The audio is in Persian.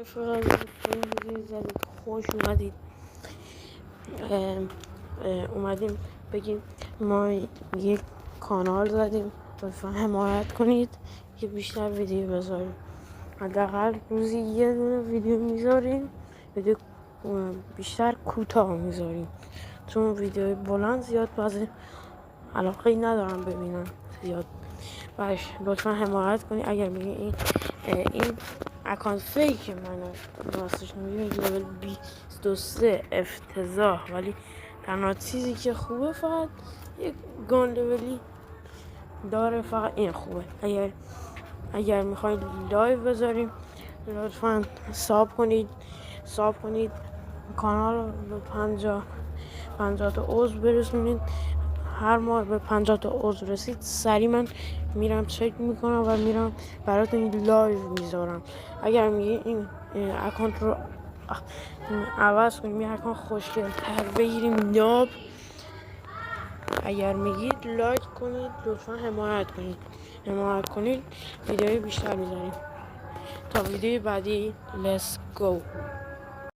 رفقا خیلی زدید خوش اومدید. اومدیم بگیم ما یک کانال زدیم، لطفا حمایت کنید که بیشتر ویدیو بذاریم. حداقل روزی یه دونه ویدیو میذاریم، ویدیو بیشتر کوتاه میذاریم، چون ویدیو بلند زیاد بازه علاقه ندارم ببینم زیاد. باش لطفا حمایت کنید. اگر میگه این اکانت فیک منه، راستش میگه لول 23 افتضاح، ولی تنها چیزی که خوبه فقط یک گان لولی داره، فقط این خوبه. اگر میخواید لایو بذاریم لطفا ساب کنید کانال رو 50 تا عضو برسونید. هر ماه به 50 تا عضو رسید سریع من میرم چک میکنم و میرم براتون لایو میذارم. اگر میگه این اکانت رو عوض کنیم، این اکانت خوشگل تر بگیریم ناب، اگر میگید لایک کنید، لطفا حمایت کنید ویدیوی بیشتر میذاریم. تا ویدیو بعدی، let's go.